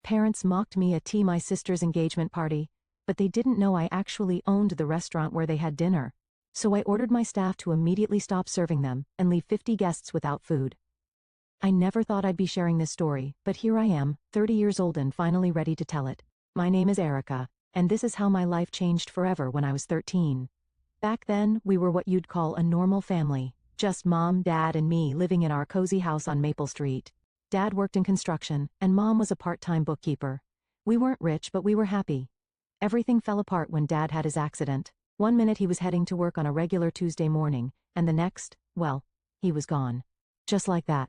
Parents mocked me at my sister's engagement party, but they didn't know I actually owned the restaurant where they had dinner. So I ordered my staff to immediately stop serving them and leave 50 guests without food. I never thought I'd be sharing this story, but here I am, 30 years old and finally ready to tell it. My name is Erica, and this is how my life changed forever when I was 13. Back then, we were what you'd call a normal family, just mom, dad, and me living in our cozy house on Maple Street. Dad worked in construction, and mom was a part-time bookkeeper. We weren't rich, but we were happy. Everything fell apart when dad had his accident. One minute he was heading to work on a regular Tuesday morning, and the next, well, he was gone. Just like that.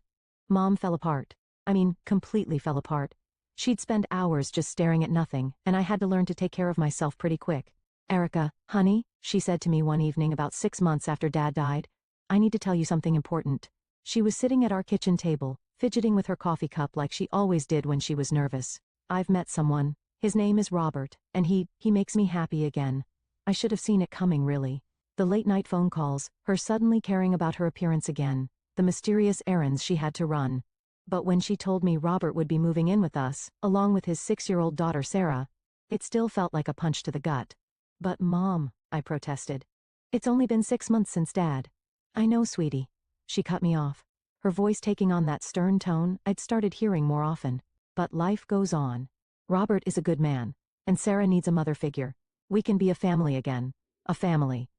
Mom fell apart. I mean, completely fell apart. She'd spend hours just staring at nothing, and I had to learn to take care of myself pretty quick. Erica, honey, she said to me one evening about 6 months after Dad died, I need to tell you something important. She was sitting at our kitchen table, fidgeting with her coffee cup like she always did when she was nervous. I've met someone. His name is Robert, and he makes me happy again. I should have seen it coming, really. The late-night phone calls, her suddenly caring about her appearance again, the mysterious errands she had to run. But when she told me Robert would be moving in with us, along with his 6-year-old daughter Sarah, it still felt like a punch to the gut. But Mom, I protested. It's only been 6 months since Dad. I know, sweetie. She cut me off, her voice taking on that stern tone I'd started hearing more often. But life goes on. Robert is a good man, and Sarah needs a mother figure. We can be a family again. A family.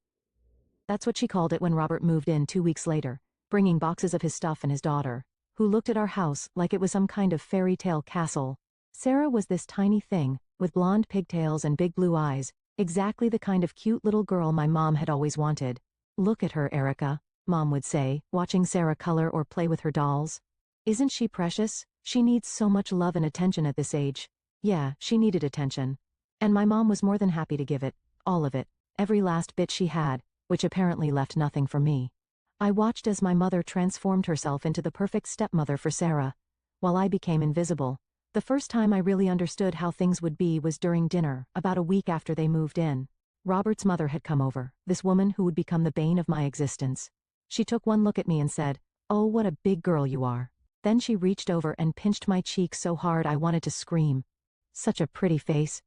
That's what she called it when Robert moved in 2 weeks later, bringing boxes of his stuff and his daughter, who looked at our house like it was some kind of fairy tale castle. Sarah was this tiny thing, with blonde pigtails and big blue eyes, exactly the kind of cute little girl my mom had always wanted. Look at her, Erica, Mom would say, watching Sarah color or play with her dolls. Isn't she precious? She needs so much love and attention at this age. Yeah, she needed attention. And my mom was more than happy to give it, all of it, every last bit she had, which apparently left nothing for me. I watched as my mother transformed herself into the perfect stepmother for Sarah, while I became invisible. The first time I really understood how things would be was during dinner, about a week after they moved in. Robert's mother had come over, this woman who would become the bane of my existence. She took one look at me and said, "Oh, what a big girl you are." Then she reached over and pinched my cheek so hard I wanted to scream. Such a pretty face.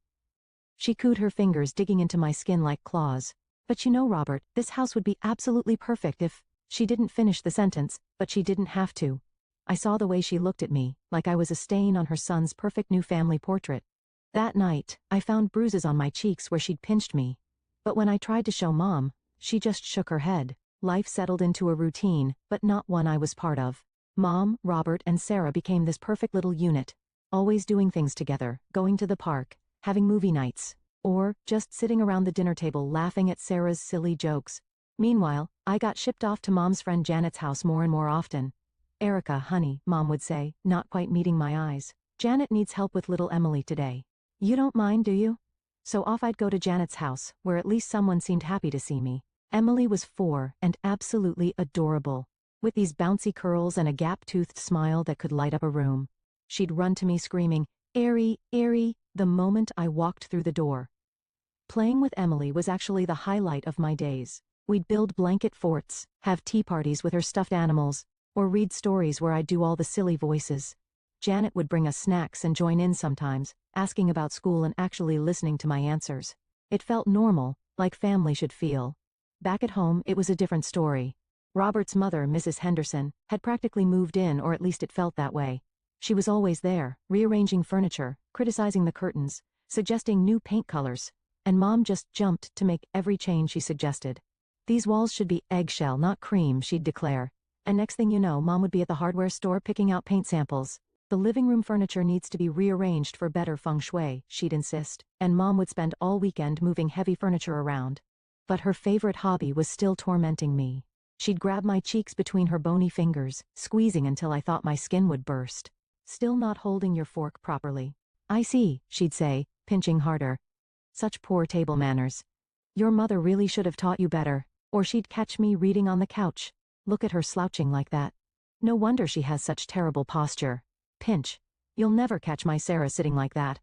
She cooed her fingers, digging into my skin like claws. "But you know, Robert, this house would be absolutely perfect if..." She didn't finish the sentence, but she didn't have to. I saw the way she looked at me, like I was a stain on her son's perfect new family portrait. That night, I found bruises on my cheeks where she'd pinched me. But when I tried to show Mom, she just shook her head. Life settled into a routine, but not one I was part of. Mom, Robert, and Sarah became this perfect little unit, always doing things together, going to the park, having movie nights, or just sitting around the dinner table laughing at Sarah's silly jokes. Meanwhile, I got shipped off to Mom's friend Janet's house more and more often. "Erica, honey," Mom would say, not quite meeting my eyes. "Janet needs help with little Emily today. You don't mind, do you?" So off I'd go to Janet's house, where at least someone seemed happy to see me. Emily was 4 and absolutely adorable, with these bouncy curls and a gap-toothed smile that could light up a room. She'd run to me screaming, "Airy, Airy," the moment I walked through the door. Playing with Emily was actually the highlight of my days. We'd build blanket forts, have tea parties with her stuffed animals, or read stories where I'd do all the silly voices. Janet would bring us snacks and join in sometimes, asking about school and actually listening to my answers. It felt normal, like family should feel. Back at home, it was a different story. Robert's mother, Mrs. Henderson, had practically moved in, or at least it felt that way. She was always there, rearranging furniture, criticizing the curtains, suggesting new paint colors, and Mom just jumped to make every change she suggested. "These walls should be eggshell, not cream," she'd declare. And next thing you know, Mom would be at the hardware store picking out paint samples. "The living room furniture needs to be rearranged for better feng shui," she'd insist, and Mom would spend all weekend moving heavy furniture around. But her favorite hobby was still tormenting me. She'd grab my cheeks between her bony fingers, squeezing until I thought my skin would burst. "Still not holding your fork properly." "I see," she'd say, pinching harder. "Such poor table manners. Your mother really should have taught you better." Or she'd catch me reading on the couch. "Look at her slouching like that. No wonder she has such terrible posture." Pinch. "You'll never catch my Sarah sitting like that."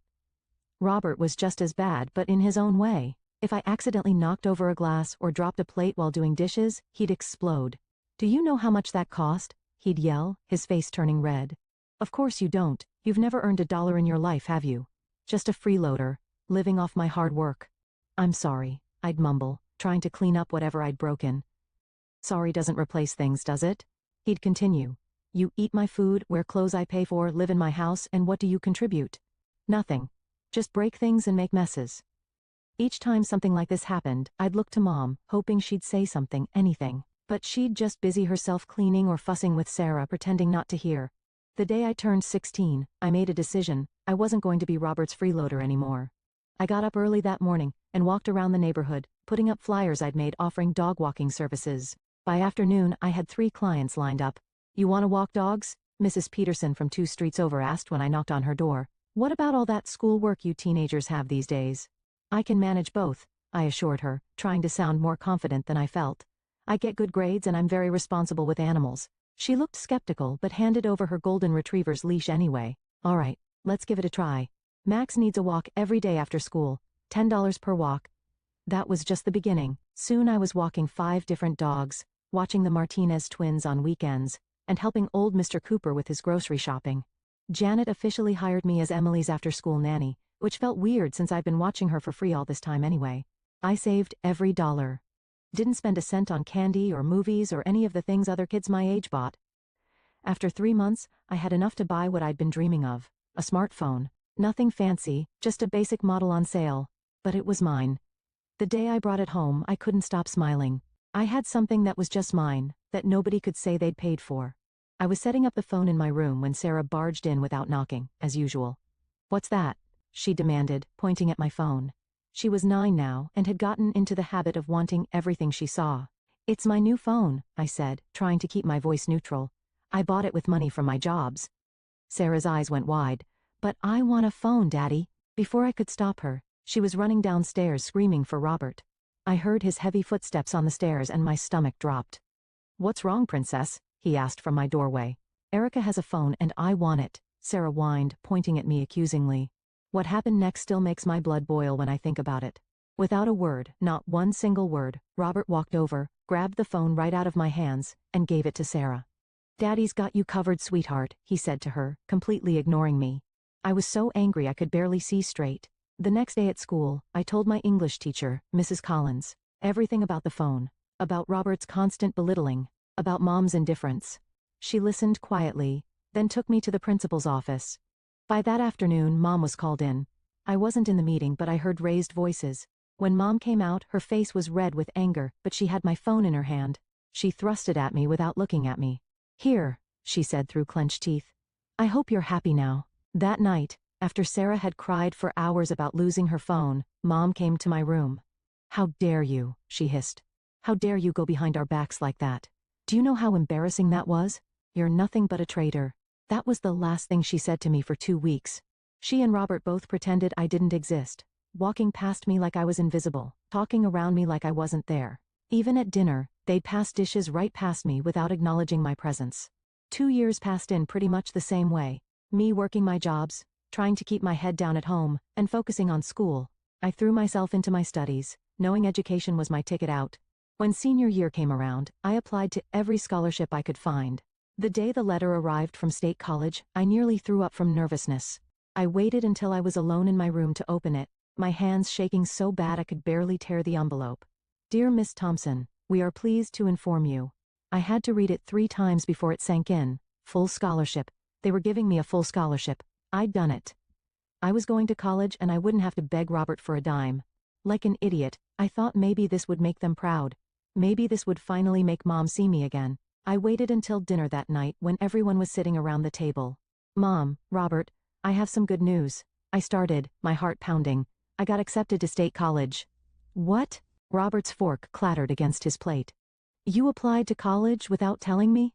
Robert was just as bad, but in his own way. If I accidentally knocked over a glass or dropped a plate while doing dishes, he'd explode. "Do you know how much that cost?" he'd yell, his face turning red. Of course you don't. You've never earned $1 in your life, have you? Just a freeloader, living off my hard work. I'm sorry, I'd mumble, trying to clean up whatever I'd broken. Sorry doesn't replace things, does it? He'd continue. You eat my food, wear clothes I pay for, live in my house, and what do you contribute? Nothing. Just break things and make messes. Each time something like this happened, I'd look to Mom, hoping she'd say something, anything. But she'd just busy herself cleaning or fussing with Sarah, pretending not to hear. The day I turned 16, I made a decision. I wasn't going to be Robert's freeloader anymore. I got up early that morning and walked around the neighborhood, putting up flyers I'd made offering dog walking services. By afternoon, I had 3 clients lined up. You want to walk dogs? Mrs. Peterson from 2 streets over asked when I knocked on her door. What about all that schoolwork you teenagers have these days? I can manage both, I assured her, trying to sound more confident than I felt. I get good grades and I'm very responsible with animals. She looked skeptical but handed over her golden retriever's leash anyway. All right, let's give it a try. Max needs a walk every day after school, $10 per walk. That was just the beginning. Soon I was walking 5 different dogs, watching the Martinez twins on weekends, and helping old Mr. Cooper with his grocery shopping. Janet officially hired me as Emily's after-school nanny, which felt weird since I'd been watching her for free all this time anyway. I saved every dollar. Didn't spend a cent on candy or movies or any of the things other kids my age bought. After 3 months, I had enough to buy what I'd been dreaming of, a smartphone. Nothing fancy, just a basic model on sale. But it was mine. The day I brought it home, I couldn't stop smiling. I had something that was just mine, that nobody could say they'd paid for. I was setting up the phone in my room when Sarah barged in without knocking, as usual. What's that? She demanded, pointing at my phone. She was 9 now and had gotten into the habit of wanting everything she saw. It's my new phone, I said, trying to keep my voice neutral. I bought it with money from my jobs. Sarah's eyes went wide. But I want a phone, Daddy. Before I could stop her, she was running downstairs screaming for Robert. I heard his heavy footsteps on the stairs and my stomach dropped. What's wrong, Princess? He asked from my doorway. Erica has a phone and I want it, Sarah whined, pointing at me accusingly. What happened next still makes my blood boil when I think about it. Without a word, not one single word, Robert walked over, grabbed the phone right out of my hands, and gave it to Sarah. Daddy's got you covered, sweetheart, he said to her, completely ignoring me. I was so angry I could barely see straight. The next day at school, I told my English teacher, Mrs. Collins, everything about the phone, about Robert's constant belittling, about Mom's indifference. She listened quietly, then took me to the principal's office. By that afternoon, Mom was called in. I wasn't in the meeting, but I heard raised voices. When Mom came out, her face was red with anger, but she had my phone in her hand. She thrust it at me without looking at me. Here, she said through clenched teeth. I hope you're happy now. That night, after Sarah had cried for hours about losing her phone, Mom came to my room. How dare you, she hissed. How dare you go behind our backs like that? Do you know how embarrassing that was? You're nothing but a traitor. That was the last thing she said to me for 2 weeks. She and Robert both pretended I didn't exist, walking past me like I was invisible, talking around me like I wasn't there. Even at dinner, they'd pass dishes right past me without acknowledging my presence. 2 years passed in pretty much the same way. Me working my jobs, trying to keep my head down at home, and focusing on school. I threw myself into my studies, knowing education was my ticket out. When senior year came around, I applied to every scholarship I could find. The day the letter arrived from State College, I nearly threw up from nervousness. I waited until I was alone in my room to open it, my hands shaking so bad I could barely tear the envelope. Dear Miss Thompson, we are pleased to inform you. I had to read it 3 times before it sank in. Full scholarship. They were giving me a full scholarship. I'd done it. I was going to college and I wouldn't have to beg Robert for a dime. Like an idiot, I thought maybe this would make them proud. Maybe this would finally make Mom see me again. I waited until dinner that night when everyone was sitting around the table. Mom, Robert, I have some good news. I started, my heart pounding. I got accepted to State College. What? Robert's fork clattered against his plate. You applied to college without telling me?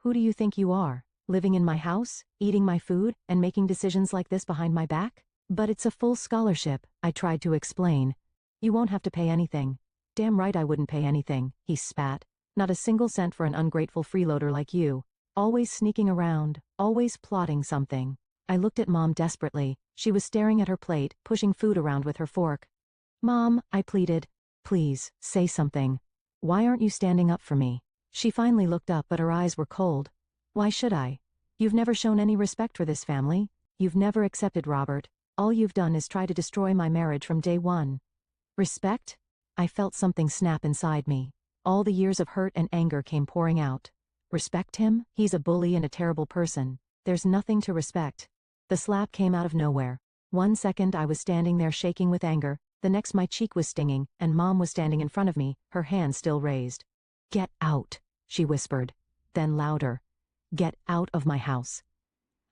Who do you think you are? Living in my house, eating my food, and making decisions like this behind my back? But it's a full scholarship, I tried to explain. You won't have to pay anything. Damn right I wouldn't pay anything, he spat. Not a single cent for an ungrateful freeloader like you. Always sneaking around, always plotting something. I looked at Mom desperately. She was staring at her plate, pushing food around with her fork. Mom, I pleaded. Please, say something. Why aren't you standing up for me? She finally looked up but her eyes were cold. Why should I? You've never shown any respect for this family. You've never accepted Robert. All you've done is try to destroy my marriage from day one. Respect? I felt something snap inside me. All the years of hurt and anger came pouring out. Respect him? He's a bully and a terrible person. There's nothing to respect. The slap came out of nowhere. 1 second I was standing there shaking with anger, the next my cheek was stinging, and Mom was standing in front of me, her hand still raised. "Get out," she whispered. Then louder. "Get out of my house."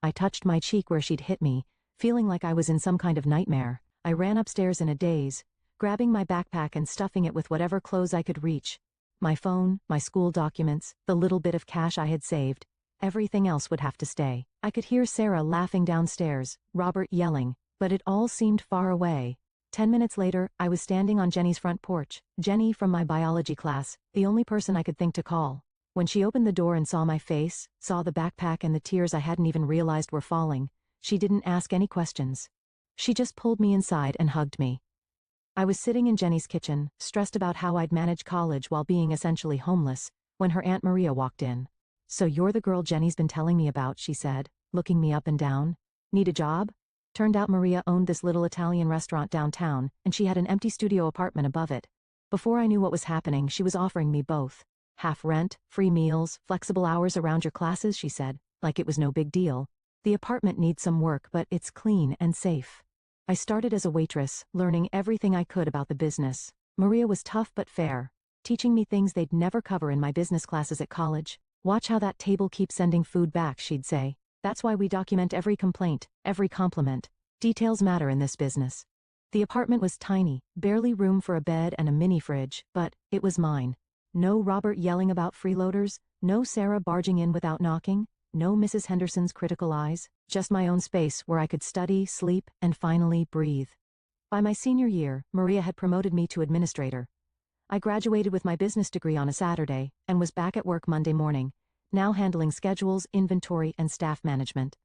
I touched my cheek where she'd hit me, feeling like I was in some kind of nightmare. I ran upstairs in a daze, grabbing my backpack and stuffing it with whatever clothes I could reach. My phone, my school documents, the little bit of cash I had saved. Everything else would have to stay. I could hear Sarah laughing downstairs, Robert yelling, but it all seemed far away. 10 minutes later, I was standing on Jenny's front porch, Jenny from my biology class, the only person I could think to call. When she opened the door and saw my face, saw the backpack and the tears I hadn't even realized were falling, she didn't ask any questions. She just pulled me inside and hugged me. I was sitting in Jenny's kitchen, stressed about how I'd manage college while being essentially homeless, when her Aunt Maria walked in. "So you're the girl Jenny's been telling me about," she said, looking me up and down. "Need a job?" Turned out Maria owned this little Italian restaurant downtown, and she had an empty studio apartment above it. Before I knew what was happening, she was offering me both. "Half rent, free meals, flexible hours around your classes," she said, like it was no big deal. "The apartment needs some work, but it's clean and safe." I started as a waitress, learning everything I could about the business. Maria was tough but fair, teaching me things they'd never cover in my business classes at college. "Watch how that table keeps sending food back," she'd say. "That's why we document every complaint, every compliment. Details matter in this business." The apartment was tiny, barely room for a bed and a mini fridge, but it was mine. No Robert yelling about freeloaders, no Sarah barging in without knocking, no Mrs. Henderson's critical eyes, just my own space where I could study, sleep, and finally breathe. By my senior year, Maria had promoted me to administrator. I graduated with my business degree on a Saturday and was back at work Monday morning, now handling schedules, inventory, and staff management.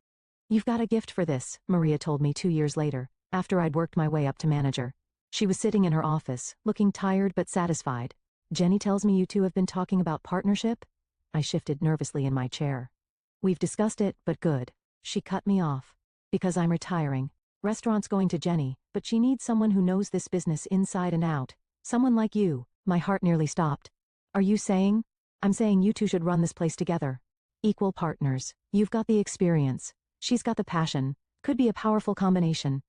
"You've got a gift for this," Maria told me 2 years later, after I'd worked my way up to manager. She was sitting in her office, looking tired but satisfied. "Jenny tells me you two have been talking about partnership?" I shifted nervously in my chair. "We've discussed it, but good." She cut me off. "Because I'm retiring. Restaurant's going to Jenny, but she needs someone who knows this business inside and out. Someone like you." My heart nearly stopped. "Are you saying?" "I'm saying you two should run this place together. Equal partners. You've got the experience. She's got the passion. Could be a powerful combination."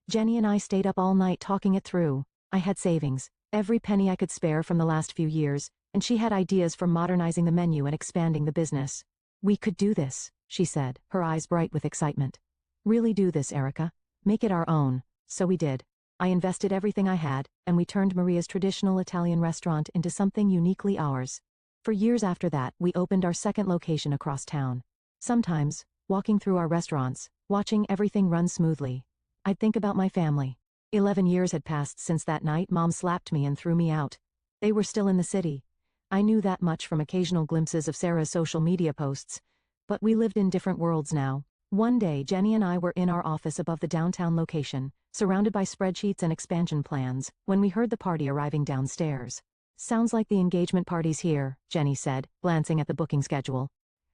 Jenny and I stayed up all night talking it through. I had savings, every penny I could spare from the last few years, and she had ideas for modernizing the menu and expanding the business. "We could do this," she said, her eyes bright with excitement. "Really do this, Erica. Make it our own." So we did. I invested everything I had, and we turned Maria's traditional Italian restaurant into something uniquely ours. For years after that, we opened our second location across town. Sometimes, walking through our restaurants, watching everything run smoothly, I'd think about my family. 11 years had passed since that night Mom slapped me and threw me out. They were still in the city. I knew that much from occasional glimpses of Sarah's social media posts. But we lived in different worlds now. One day, Jenny and I were in our office above the downtown location, surrounded by spreadsheets and expansion plans, when we heard the party arriving downstairs. "Sounds like the engagement party's here," Jenny said, glancing at the booking schedule.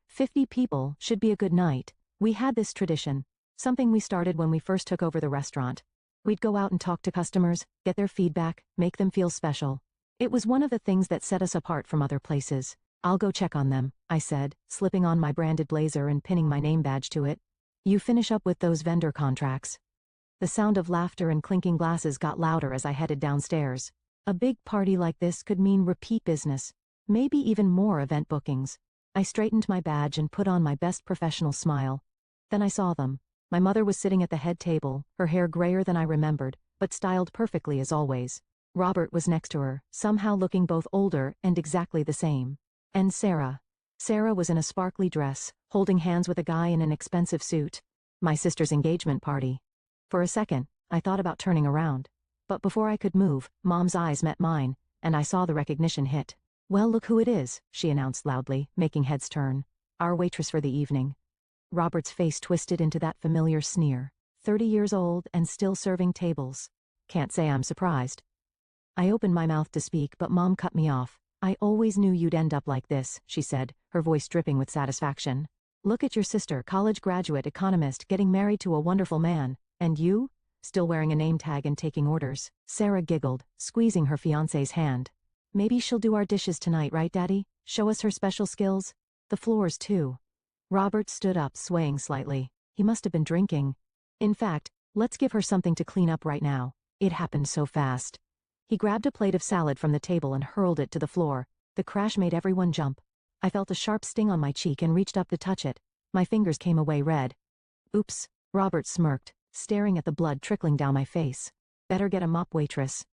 50 people should be a good night. We had this tradition, something we started when we first took over the restaurant. We'd go out and talk to customers, get their feedback, make them feel special. It was one of the things that set us apart from other places. "I'll go check on them," I said, slipping on my branded blazer and pinning my name badge to it. "You finish up with those vendor contracts." The sound of laughter and clinking glasses got louder as I headed downstairs. A big party like this could mean repeat business, maybe even more event bookings. I straightened my badge and put on my best professional smile. Then I saw them. My mother was sitting at the head table, her hair grayer than I remembered, but styled perfectly as always. Robert was next to her, somehow looking both older and exactly the same. And Sarah. Sarah was in a sparkly dress, holding hands with a guy in an expensive suit. My sister's engagement party. For a second, I thought about turning around. But before I could move, Mom's eyes met mine, and I saw the recognition hit. "Well, look who it is," she announced loudly, making heads turn. "Our waitress for the evening." Robert's face twisted into that familiar sneer. 30 years old and still serving tables. Can't say I'm surprised. I opened my mouth to speak, but Mom cut me off. "I always knew you'd end up like this," she said, her voice dripping with satisfaction. Look at your sister, college graduate economist, getting married to a wonderful man, and you? Still wearing a name tag and taking orders. Sarah giggled, squeezing her fiancé's hand. Maybe she'll do our dishes tonight, right, Daddy? Show us her special skills? The floors, too. Robert stood up, swaying slightly. He must have been drinking. In fact, let's give her something to clean up right now. It happened so fast. He grabbed a plate of salad from the table and hurled it to the floor. The crash made everyone jump. I felt a sharp sting on my cheek and reached up to touch it. My fingers came away red. Oops, Robert smirked, staring at the blood trickling down my face. Better get a mop, waitress.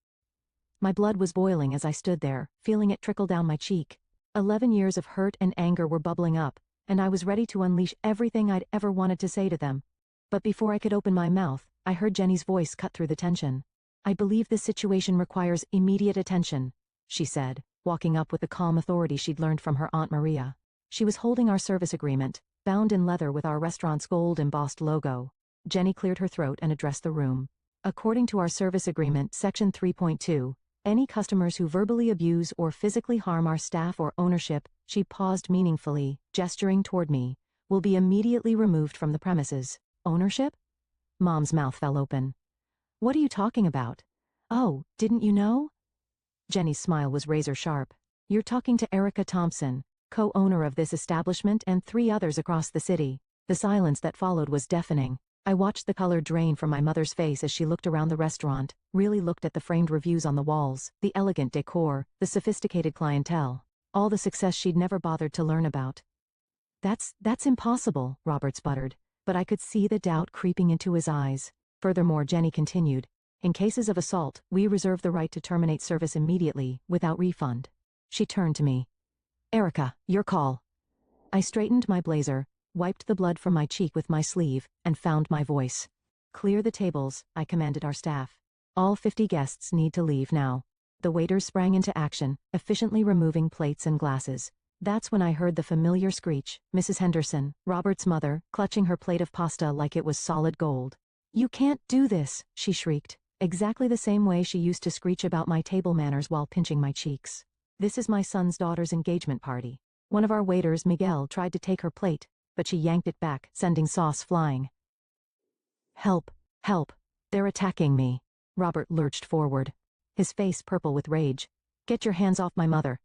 My blood was boiling as I stood there, feeling it trickle down my cheek. 11 years of hurt and anger were bubbling up, and I was ready to unleash everything I'd ever wanted to say to them. But before I could open my mouth, I heard Jenny's voice cut through the tension. I believe this situation requires immediate attention, she said, walking up with the calm authority she'd learned from her Aunt Maria. She was holding our service agreement, bound in leather with our restaurant's gold-embossed logo. Jenny cleared her throat and addressed the room. According to our service agreement, Section 3.2, any customers who verbally abuse or physically harm our staff or ownership, she paused meaningfully, gesturing toward me, will be immediately removed from the premises. Ownership? Mom's mouth fell open. What are you talking about? Oh, didn't you know? Jenny's smile was razor sharp. You're talking to Erica Thompson, co-owner of this establishment and 3 others across the city. The silence that followed was deafening. I watched the color drain from my mother's face as she looked around the restaurant, really looked at the framed reviews on the walls, the elegant decor, the sophisticated clientele, all the success she'd never bothered to learn about. That's impossible, Robert sputtered, but I could see the doubt creeping into his eyes. Furthermore, Jenny continued, in cases of assault, we reserve the right to terminate service immediately, without refund. She turned to me. Erica, your call. I straightened my blazer, wiped the blood from my cheek with my sleeve, and found my voice. Clear the tables, I commanded our staff. All 50 guests need to leave now. The waiters sprang into action, efficiently removing plates and glasses. That's when I heard the familiar screech, Mrs. Henderson, Robert's mother, clutching her plate of pasta like it was solid gold. You can't do this, she shrieked, exactly the same way she used to screech about my table manners while pinching my cheeks. This is my son's daughter's engagement party. One of our waiters, Miguel, tried to take her plate, but she yanked it back, sending sauce flying. Help, help, they're attacking me. Robert lurched forward, his face purple with rage. Get your hands off my mother.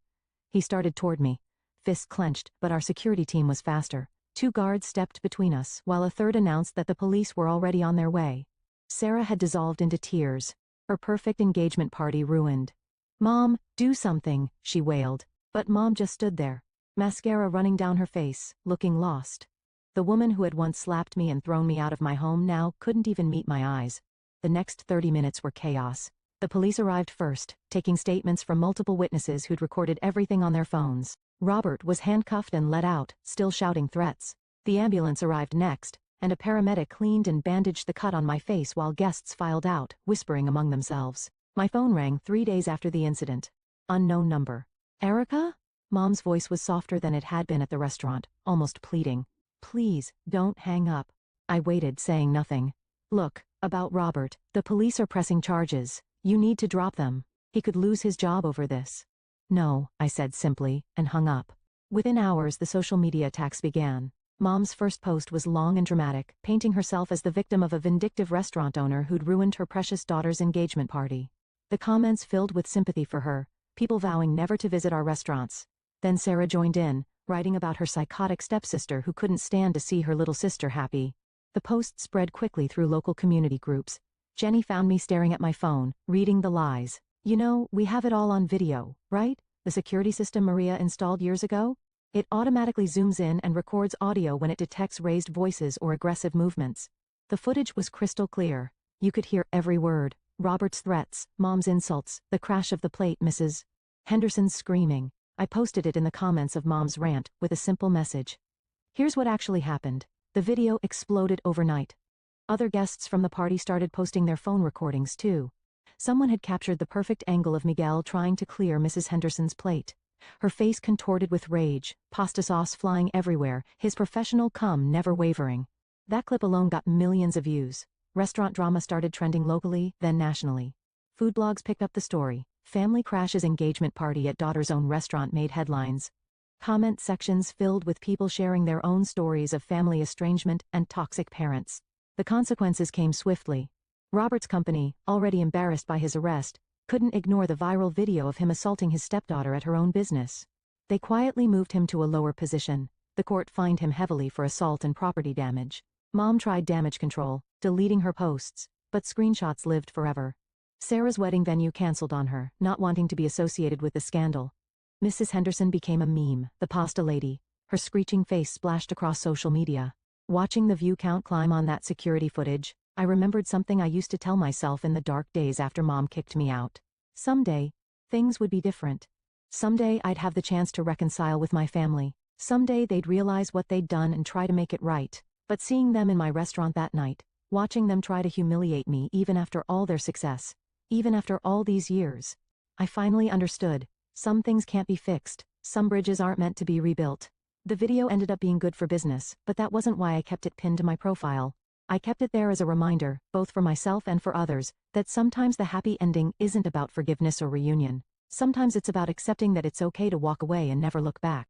He started toward me, fists clenched, but our security team was faster. 2 guards stepped between us, while a third announced that the police were already on their way. Sarah had dissolved into tears, her perfect engagement party ruined. Mom, do something, she wailed, but Mom just stood there, mascara running down her face, looking lost. The woman who had once slapped me and thrown me out of my home now couldn't even meet my eyes. The next 30 minutes were chaos. The police arrived first, taking statements from multiple witnesses who'd recorded everything on their phones. Robert was handcuffed and let out, still shouting threats. The ambulance arrived next, and a paramedic cleaned and bandaged the cut on my face while guests filed out, whispering among themselves. My phone rang 3 days after the incident. Unknown number. Erica? Mom's voice was softer than it had been at the restaurant, almost pleading. Please, don't hang up. I waited, saying nothing. Look, about Robert, the police are pressing charges. You need to drop them. He could lose his job over this. No, I said simply, and hung up. Within hours, the social media attacks began. Mom's first post was long and dramatic, painting herself as the victim of a vindictive restaurant owner who'd ruined her precious daughter's engagement party. The comments filled with sympathy for her, people vowing never to visit our restaurants. Then Sarah joined in, writing about her psychotic stepsister who couldn't stand to see her little sister happy. The post spread quickly through local community groups. Jenny found me staring at my phone, reading the lies. You know, we have it all on video, right? The security system Maria installed years ago? It automatically zooms in and records audio when it detects raised voices or aggressive movements. The footage was crystal clear. You could hear every word. Robert's threats, Mom's insults, the crash of the plate, Mrs. Henderson's screaming. I posted it in the comments of Mom's rant, with a simple message. Here's what actually happened. The video exploded overnight. Other guests from the party started posting their phone recordings too. Someone had captured the perfect angle of Miguel trying to clear Mrs. Henderson's plate. Her face contorted with rage, pasta sauce flying everywhere, his professional cum never wavering. That clip alone got millions of views. Restaurant drama started trending locally, then nationally. Food blogs picked up the story. Family crashes engagement party at daughter's own restaurant made headlines. Comment sections filled with people sharing their own stories of family estrangement and toxic parents. The consequences came swiftly. Robert's company, already embarrassed by his arrest, couldn't ignore the viral video of him assaulting his stepdaughter at her own business. They quietly moved him to a lower position. The court fined him heavily for assault and property damage. Mom tried damage control, deleting her posts, but screenshots lived forever. Sarah's wedding venue canceled on her, not wanting to be associated with the scandal. Mrs. Henderson became a meme, the pasta lady, her screeching face splashed across social media. Watching the view count climb on that security footage, I remembered something I used to tell myself in the dark days after Mom kicked me out. Someday, things would be different. Someday I'd have the chance to reconcile with my family. Someday they'd realize what they'd done and try to make it right. But seeing them in my restaurant that night, watching them try to humiliate me even after all their success, even after all these years, I finally understood. Some things can't be fixed. Some bridges aren't meant to be rebuilt. The video ended up being good for business, but that wasn't why I kept it pinned to my profile. I kept it there as a reminder, both for myself and for others, that sometimes the happy ending isn't about forgiveness or reunion. Sometimes it's about accepting that it's okay to walk away and never look back.